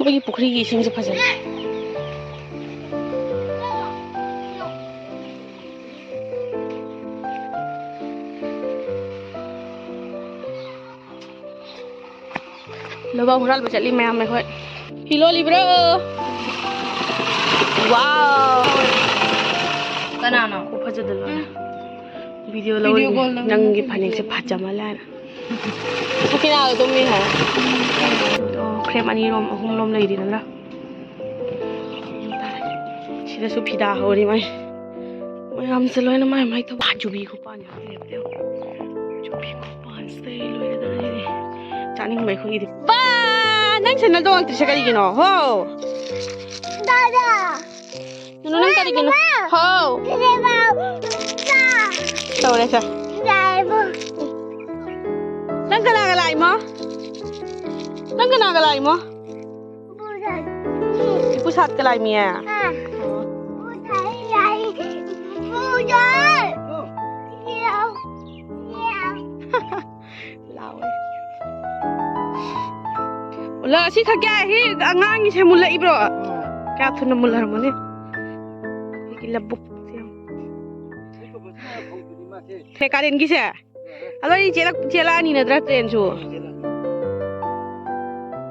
ꯃꯣꯏꯒꯤ ꯄꯨꯈ꯭ꯔꯤꯒꯤ ꯏꯁꯤꯡꯁꯦ ꯐꯖꯅ ꯂꯧꯕ ꯍꯨꯔꯥꯜꯕ ꯆꯠꯂꯤ ꯃꯌꯥꯝ ꯑꯩꯈꯣꯏ ꯍꯤꯂꯣ ꯂꯤꯕ꯭ꯔꯣ ꯋꯥꯎ ꯀꯅꯥꯅꯣ ꯐꯖꯗ ꯂꯣꯏꯅ ꯚꯤꯗꯤꯑꯣ ꯂꯧꯔꯤꯅꯤ ꯅꯪꯒꯤ ꯐꯅꯦꯛꯁꯦ ꯐꯖꯃꯜꯂꯦ ꯍꯥꯏꯅ ꯁꯨꯀꯤꯅꯥꯒ ꯇꯨꯝꯃꯤ ꯍꯥꯏ ꯐ꯭ꯔꯦꯝ ꯑꯅꯤꯔꯣꯝ ꯑꯍꯨꯝꯂꯣꯝ ꯂꯩꯔꯤ ꯅꯪꯅ ꯁꯤꯗꯁꯨ ꯐꯤꯗꯥ ꯍꯧꯔꯤ ꯃꯌꯥꯝꯁꯦ ꯂꯣꯏꯅ ꯃꯥꯏ ꯊꯧꯕ ꯆꯨꯕꯤ ꯈꯨꯄꯥꯟ ꯆꯨꯕꯤ ꯈꯨꯄꯥꯟꯁꯦ ꯂꯣꯏꯔꯦ ꯆꯥꯅꯤꯡꯕ ꯑꯩꯈꯣꯏꯒꯤꯗꯤ ꯕꯥ ꯅꯪ ꯁꯦꯟꯗꯜ ꯇꯣꯡꯉꯛꯇ꯭ꯔꯤꯁꯦ ꯀꯔꯤꯒꯤꯅꯣ ꯍꯣ Dada. ꯅꯨꯅꯨ ꯅꯪ ꯀꯔꯤꯒꯤꯅꯣ ꯍꯥꯎ ꯇꯧꯔꯦ ꯁꯦ ꯅꯪ ꯀꯅꯥꯒ ꯂꯥꯛꯏꯃꯣ ꯅꯪ ꯀꯅꯥꯒ ꯂꯥꯛꯏꯃꯣ ꯏꯄꯨ ꯁꯥꯠꯀ ꯂꯥꯛꯏꯃꯤꯌꯦ ꯂꯥꯛꯑꯣ ꯁꯤ ꯊꯛꯀꯦ ꯁꯤ ꯑꯉꯥꯡꯒꯤꯁꯦ ꯃꯨꯜꯂꯛꯏꯕ꯭ꯔꯣ ꯀꯌꯥ ꯊꯨꯅ ꯃꯨꯜꯂꯔꯝꯃꯣꯅꯦ ꯑꯩꯒꯤ ꯂꯕꯨꯛꯁꯦ ꯀꯥꯔꯦꯟꯒꯤꯁꯦ ꯑꯗꯣ ꯑꯩ ꯆꯦꯜꯂꯛꯑꯅꯤ ꯅꯠꯇ꯭ꯔꯥ ꯇ꯭ꯔꯦꯟꯁꯨ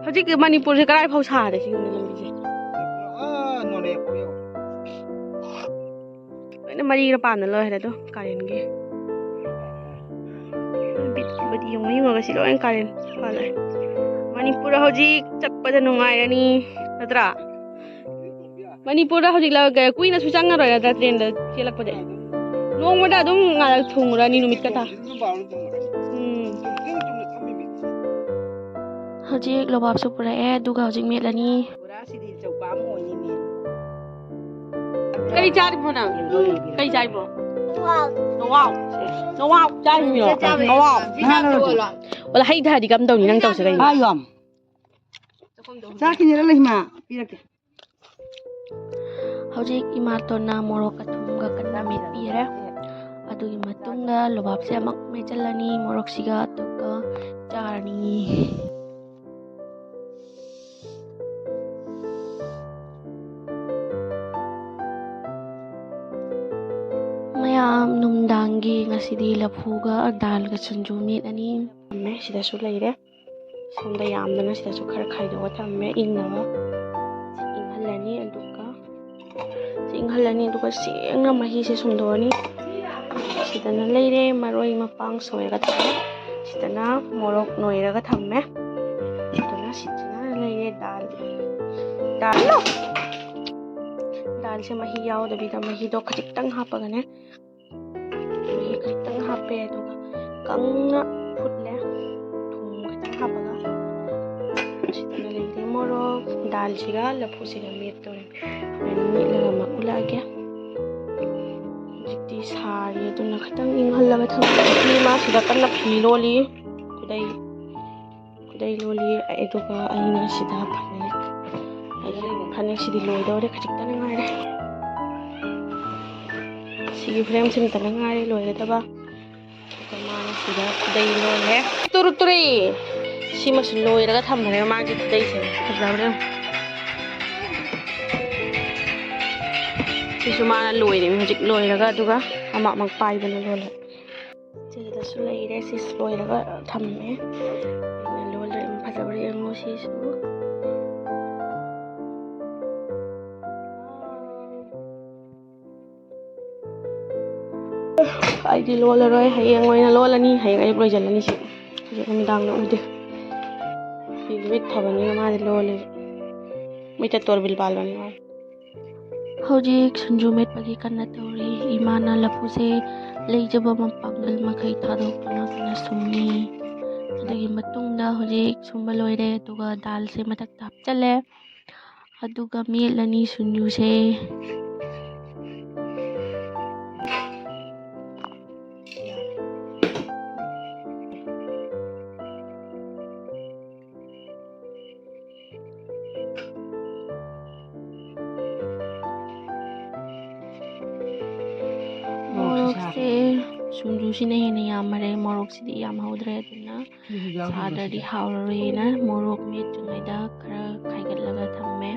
ꯍꯧꯖꯤꯛ ꯃꯅꯤꯄꯨꯔꯁꯦ ꯀꯗꯥꯏ ꯐꯥꯎ ꯁꯥꯔꯦ ꯁꯤꯒꯨꯝꯕ ꯂꯝꯕꯤꯁꯦ ꯂꯣꯏꯅ ꯃꯔꯤꯒ ꯄꯥꯟꯅ ꯂꯣꯏꯔꯦ ꯑꯗꯣ ꯀꯥꯔꯦꯟꯒꯤ ꯕꯤꯠꯀꯨꯝꯕꯗꯤ ꯌꯦꯡꯉꯒ ꯁꯤ ꯂꯣꯏꯅ ꯀꯥꯔꯦꯟ ꯄꯥꯜꯂꯦ ꯃꯅꯤꯄꯨꯔ ꯍꯧꯖꯤꯛ ꯆꯠꯄꯗ ꯅꯨꯡꯉꯥꯏꯔꯅꯤ ꯅꯠꯇ꯭ꯔꯥ ꯃꯅꯤꯄꯨꯔꯗ ꯍꯧꯖꯤꯛ ꯀꯨꯏꯅꯁꯨ ꯆꯪꯉꯔꯣꯏ ꯅꯠꯇ꯭ꯔꯥ ꯇ꯭ꯔꯦꯟꯗ ꯆꯦꯜꯂꯛꯄꯗꯤ ꯅꯣꯡꯃꯗ ꯑꯗꯨꯝ ꯉꯥꯏꯔꯛ ꯊꯨꯡꯉꯨꯔꯅꯤ ꯅꯨꯃꯤꯠꯀ ꯇꯥ ꯍꯧꯖꯤꯛ ꯂꯣꯕꯥꯞꯁꯨ ꯄꯨꯔꯛꯑꯦ ꯑꯗꯨꯒ ꯍꯧꯖꯤꯛ ꯃꯦꯠꯂꯅꯤ ꯀꯔꯤ ꯆꯥꯔꯤꯕꯣ ꯅꯪ ꯀꯔꯤ ꯆꯥꯔꯤꯕꯣ ꯅꯋꯥꯎ ꯆꯥꯔꯤꯃꯤꯔꯣ ꯅꯋꯥꯎ ꯋꯥꯂ ꯍꯩ ꯊꯥꯗꯤ ꯀꯝ ꯇꯧꯅꯤ ꯅꯪ ꯇꯧꯁꯦ ꯀꯩꯅꯣ ꯆꯥꯈꯤꯅꯦꯔ ꯂꯩꯃ ꯄꯤꯔꯛꯀꯦ ꯍꯧꯖꯤꯛ ꯏꯃꯥꯇꯣꯟꯅ ꯃꯣꯔꯣꯛꯀ ꯊꯨꯝꯒ ꯀꯟꯅ ꯃꯦꯠꯄꯤꯔꯦ ꯑꯗꯨꯒꯤ ꯃꯇꯨꯡꯗ ꯂꯣꯕꯥꯞꯁꯦ ꯑꯃꯨꯛ ꯃꯦꯠꯆꯜꯂꯅꯤ ꯃꯣꯔꯣꯛꯁꯤꯒ ꯑꯗꯨꯒ ꯆꯥꯔꯅꯤ ꯃꯌꯥꯝ ꯅꯨꯡꯗꯥꯡꯒꯤ ꯉꯁꯤꯗꯤ ꯂꯐꯨꯒ ꯗꯥꯜꯒ ꯁꯤꯡꯖꯨ ꯃꯦꯠꯂꯅꯤ ꯊꯝꯃꯦ ꯁꯤꯗꯁꯨ ꯂꯩꯔꯦ ꯁꯣꯝꯗ ꯌꯥꯝꯗꯅ ꯁꯤꯗꯁꯨ ꯈꯔ ꯈꯥꯏꯗꯣꯛꯑ ꯊꯝꯃꯦ ꯏꯪꯅꯕ ꯏꯪꯍꯜꯂꯅꯤ ꯑꯗꯨꯒ ꯁꯦꯡꯅ ꯃꯍꯤꯁꯦ ꯁꯨꯝꯗꯣꯛꯑꯅꯤ ꯁꯤꯗꯅ ꯂꯩꯔꯦ ꯃꯔꯣꯏ ꯃꯄꯥꯡ ꯁꯣꯏꯔꯒ ꯊꯝꯃꯦ ꯁꯤꯗꯅ ꯃꯣꯔꯣꯛ ꯅꯣꯏꯔꯒ ꯊꯝꯃꯦ ꯑꯗꯨꯅ ꯁꯤꯗꯅ ꯂꯩꯔꯦ ꯗꯥꯜꯁꯦ ꯃꯍꯤ ꯌꯥꯎꯗꯕꯤꯗ ꯃꯍꯤꯗꯣ ꯈꯖꯤꯛꯇꯪ ꯍꯥꯞꯄꯒꯅꯦ ꯃꯍꯤ ꯈꯖꯤꯛꯇꯪ ꯍꯥꯞꯄꯦ ꯑꯗꯨꯒ ꯀꯪꯅ ꯐꯨꯠꯂꯦ ꯊꯨꯝ ꯈꯤꯇꯪ ꯍꯥꯞꯄꯒ ꯁꯤꯗꯅ ꯂꯩꯔꯦ ꯃꯣꯔꯣꯛ ꯗꯥꯜꯁꯤꯒ ꯂꯐꯨꯁꯤꯒ ꯃꯦꯠꯇꯧꯔꯦ ꯃꯦꯠꯂꯒ ꯑꯃ ꯎꯠꯂꯛꯑꯒꯦ ꯍꯧꯖꯤꯛꯇꯤ ꯁꯥꯔꯤ ꯑꯗꯨꯅ ꯈꯤꯇꯪ ꯏꯪꯍꯜꯂꯒ ꯊꯝꯃꯦ ꯃꯥꯁꯤꯗ ꯀꯟꯅ ꯐꯤ ꯂꯣꯜꯂꯤ ꯈꯨꯗꯩ ꯂꯣꯜꯂꯤ ꯑꯗꯨꯒ ꯑꯩꯅ ꯁꯤꯗ ꯐꯅꯦꯛꯁꯤꯗꯤ ꯂꯣꯏꯗꯧꯔꯦ ꯈꯖꯤꯛꯇꯪ ꯉꯥꯏꯔꯦ ꯁꯤꯒꯤ ꯐ꯭ꯔꯦꯝꯁꯤꯃꯇꯪ ꯉꯥꯏꯔꯦ ꯂꯣꯏꯒꯗꯕ ꯑꯗꯨꯒ ꯃꯥꯅ ꯁꯤꯗ ꯈꯨꯗꯩ ꯂꯣꯜꯂꯦ ꯇꯨꯔꯤ ꯁꯤꯃꯁꯨ ꯂꯣꯏꯔꯒ ꯊꯝꯕꯅꯦ ꯃꯥꯒꯤ ꯈꯨꯗꯩꯁꯦ ꯐꯖꯕꯅꯦ ꯁꯤꯁꯨ ꯃꯥꯅ ꯂꯣꯏꯔꯦ ꯍꯧꯖꯤꯛ ꯂꯣꯏꯔꯒ ꯑꯗꯨꯒ ꯑꯃ ꯄꯥꯏꯗꯅ ꯂꯣꯜꯂꯦ ꯁꯤꯗꯁꯨ ꯂꯩꯔꯦ ꯁꯤꯁꯨ ꯂꯣꯏꯔꯒ ꯊꯝꯃꯦ ꯑꯩꯅ ꯂꯣꯜꯂꯦ ꯐꯖꯕ꯭ꯔꯥ ꯌꯦꯡꯉꯣ ꯁꯤꯁꯨ ꯑꯩꯗꯤ ꯂꯣꯜꯂꯔꯣꯏ ꯍꯌꯦꯡ ꯑꯣꯏꯅ ꯂꯣꯜꯂꯅꯤ ꯍꯌꯦꯡ ꯑꯌꯨꯛ ꯂꯣꯏꯁꯤꯜꯂꯅꯤ ꯁꯤ ꯍꯧꯖꯤꯛ ꯅꯨꯃꯤꯗꯥꯡꯗ ꯎꯗꯦ ꯁꯤ ꯃꯤꯠ ꯐꯕꯅꯤꯅ ꯃꯥꯗꯤ ꯂꯣꯜꯂꯦ ꯃꯤꯠꯇ ꯇꯣꯔꯕꯤꯜ ꯄꯥꯜꯕꯅꯤ ꯃꯥ ꯍꯧꯖꯤꯛ ꯁꯤꯡꯖꯨ ꯃꯦꯠꯄꯒꯤ ꯀꯟꯅ ꯇꯧꯔꯤ ꯏꯃꯥꯅ ꯂꯐꯨꯁꯦ ꯂꯩꯖꯕ ꯃꯄꯥꯡꯒꯜ ꯃꯈꯩ ꯊꯥꯗꯣꯛꯇꯨꯅ ꯀꯟꯅ ꯁꯨꯝꯃꯤ ꯑꯗꯨꯒꯤ ꯃꯇꯨꯡꯗ ꯍꯧꯖꯤꯛ ꯁꯨꯝꯕ ꯂꯣꯏꯔꯦ ꯑꯗꯨꯒ ꯗꯥꯜꯁꯦ ꯃꯊꯛꯇ ꯍꯥꯞꯆꯜꯂꯦ ꯑꯗꯨꯒ ꯃꯦꯠꯂꯅꯤ ꯁꯤꯡꯖꯨꯁꯦ ꯃꯣꯔꯣꯛꯁꯦ ꯁꯤꯡꯖꯨꯁꯤꯅ ꯍꯦꯟꯅ ꯌꯥꯝꯃꯔꯦ ꯃꯣꯔꯣꯛꯁꯤꯗꯤ ꯌꯥꯝꯍꯧꯗ꯭ꯔꯦ ꯑꯗꯨꯅ ꯁꯥꯗ꯭ꯔꯗꯤ ꯍꯥꯎꯔꯔꯣꯏꯅ ꯃꯣꯔꯣꯛ ꯃꯦꯠꯇ꯭ꯔꯤꯉꯩꯗ ꯈꯔ ꯈꯥꯏꯒꯠꯂꯒ ꯊꯝꯃꯦ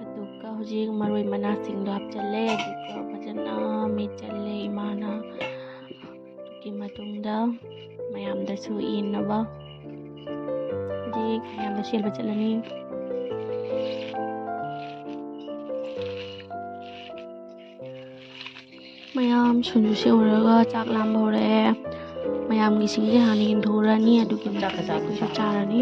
ꯑꯗꯨꯒ ꯍꯧꯖꯤꯛ ꯃꯔꯣꯏ ꯃꯅꯥꯁꯤꯡꯗꯣ ꯍꯥꯞꯆꯤꯜꯂꯦ ꯑꯗꯨꯒ ꯐꯖꯅ ꯃꯦꯠꯆꯜꯂꯦ ꯏꯃꯥꯅ ꯑꯗꯨꯒꯤ ꯃꯇꯨꯡꯗ ꯃꯌꯥꯝꯗꯁꯨ ꯏꯟꯅꯕ ꯍꯧꯖꯤꯛ ꯃꯌꯥꯝꯗ ꯁꯦꯜꯕ ꯆꯠꯂꯅꯤ ꯃꯌꯥꯝ ꯁꯨꯟꯁꯨ ꯁꯦꯎꯔꯒ ꯆꯥꯛ ꯂꯥꯝꯕ ꯍꯧꯔꯛꯑꯦ ꯃꯌꯥꯝꯒꯤꯁꯤꯡꯁꯦ ꯍꯥꯟꯅ ꯌꯦꯡꯊꯣꯛꯎꯔꯅꯤ ꯑꯗꯨꯒꯤ ꯃꯇꯨꯡꯗ ꯑꯩꯈꯣꯏꯁꯨ ꯆꯥꯔꯅꯤ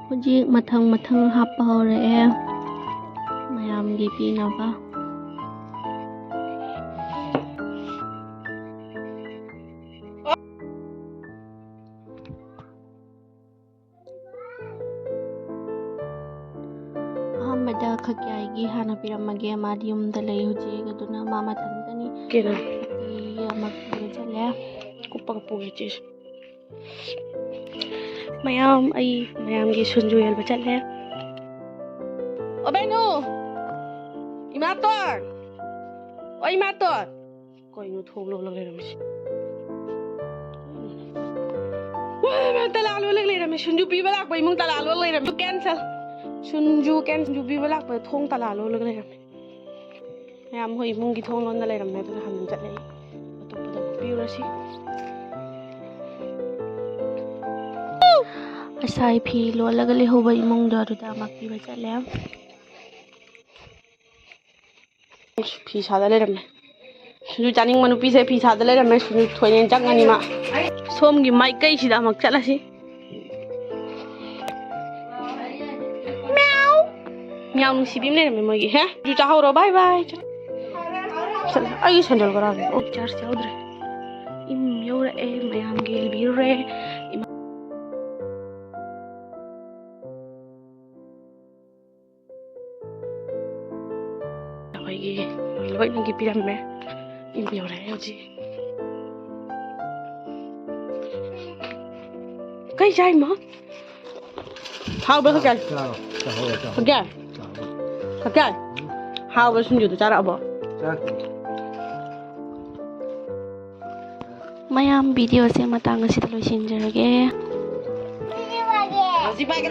ꯍꯧꯖꯤꯛ ꯃꯊꯪ ꯃꯊꯪ ꯍꯥꯞꯄ ꯍꯧꯔꯛꯑꯦ ꯃꯌꯥꯝꯒꯤ ꯄꯤꯅꯕ ꯑꯍꯥꯟꯕꯗ ꯈꯛꯌꯥꯏꯒꯤ ꯍꯥꯟꯅ ꯄꯤꯔꯝꯃꯒꯦ ꯃꯥꯗꯤ ꯌꯨꯝꯗ ꯂꯩ ꯍꯧꯖꯤꯛ ꯑꯗꯨꯅ ꯃꯥ ꯃꯊꯟꯇꯅꯤ ꯑꯃ ꯄꯤꯕ ꯆꯠꯂꯦ ꯀꯨꯞꯄꯒ ꯄꯨꯒꯦ ꯆꯦꯁꯨ ꯃꯌꯥꯝ ꯑꯩ ꯃꯌꯥꯝꯒꯤ ꯁꯨꯟꯖꯨ ꯌꯦꯜꯕ ꯆꯠꯂꯦ ꯑꯣ ꯕꯦꯅꯨ ꯏꯃꯥꯇꯣꯟ ꯑꯣ ꯏꯃꯥꯇꯣꯟ ꯀꯩꯅꯣ ꯊꯣꯡ ꯂꯣꯜꯂꯒ ꯂꯩꯔꯝꯃꯤꯁꯦ ꯇꯂꯥ ꯂꯣꯜꯂꯒ ꯂꯩꯔꯝꯃꯦ ꯁꯨꯟꯖꯨ ꯄꯤꯕ ꯂꯥꯛꯄ ꯏꯃꯨꯡ ꯇꯂꯥ ꯂꯣꯜ ꯂꯩꯔꯝꯃꯦ ꯀꯦꯟꯁꯦꯜ ꯁꯨꯟꯖꯨ ꯄꯤꯕ ꯂꯥꯛꯄ ꯊꯣꯡ ꯇꯂꯥ ꯂꯣꯜꯂꯒ ꯂꯩꯔꯝꯃꯦ ꯃꯌꯥꯝ ꯍꯣꯏ ꯏꯃꯨꯡꯒꯤ ꯊꯣꯡ ꯂꯣꯟꯗ ꯂꯩꯔꯝꯃꯦ ꯑꯗꯨꯅ ꯍꯟꯅ ꯆꯠꯂꯦ ꯑꯇꯣꯞꯄꯗ ꯄꯤꯔꯨꯔꯁꯤ ꯉꯁꯥꯏ ꯐꯤ ꯂꯣꯜꯂꯒ ꯂꯩꯍꯧꯕ ꯏꯃꯨꯡꯗꯣ ꯑꯗꯨꯗ ꯑꯃꯨꯛ ꯄꯤꯕ ꯆꯠꯂꯦ ꯐꯤ ꯁꯥꯗ ꯂꯩꯔꯝꯃꯦ ꯁꯨꯟꯖꯨ ꯆꯥꯅꯤꯡꯕ ꯅꯨꯄꯤꯁꯦ ꯐꯤ ꯁꯥꯗ ꯂꯩꯔꯝꯃꯦ ꯁꯨꯟꯖꯨ ꯊꯣꯏꯅꯦꯅ ꯆꯪꯉꯅꯤ ꯃꯥ ꯁꯣꯝꯒꯤ ꯃꯥꯏꯀꯩꯁꯤꯗ ꯑꯃꯨꯛ ꯆꯠꯂꯁꯤ ꯃꯤꯌꯥꯎ ꯅꯨꯡꯁꯤꯕꯤ ꯑꯃ ꯂꯩꯔꯝꯃꯦ ꯃꯣꯏꯒꯤ ꯍꯦ ꯁꯨꯟꯖꯨ ꯆꯥꯍꯧꯔꯣ ꯕꯥꯏ ꯕꯥꯏ ꯑꯩꯒꯤ ꯁꯦꯟꯗꯜ ꯀꯔꯥꯅꯣ ꯑꯣ ꯆꯥꯔꯖ ꯌꯥꯎꯗ꯭ꯔꯦ ꯏꯃꯨꯡ ꯌꯧꯔꯛꯑꯦ ꯃꯌꯥꯝꯒꯤ ꯌꯦꯜꯕꯤꯔꯨꯔꯦ ꯑꯩꯈꯣꯏꯒꯤ ꯂꯣꯏꯅꯒꯤ ꯄꯤꯔꯝꯃꯦ ꯏꯃꯨꯡ ꯌꯧꯔꯛꯑꯦ ꯍꯧꯖꯤꯛ ꯀꯩ ꯆꯥꯏꯃꯣ ꯍꯥꯎꯕ ꯈꯛꯀꯥꯏ ꯈꯛꯀꯥꯏ ꯍꯥꯎꯕ ꯁꯤꯡꯖꯨꯗꯣ ꯆꯥꯔꯛꯑꯕꯣ ꯃꯌꯥꯝ ꯚꯤꯗꯤꯑꯣꯁꯦ ꯃꯇꯥꯡ ꯑꯁꯤꯗ ꯂꯣꯏꯁꯤꯟꯖꯔꯒꯦ Ini lagi. Masih pakai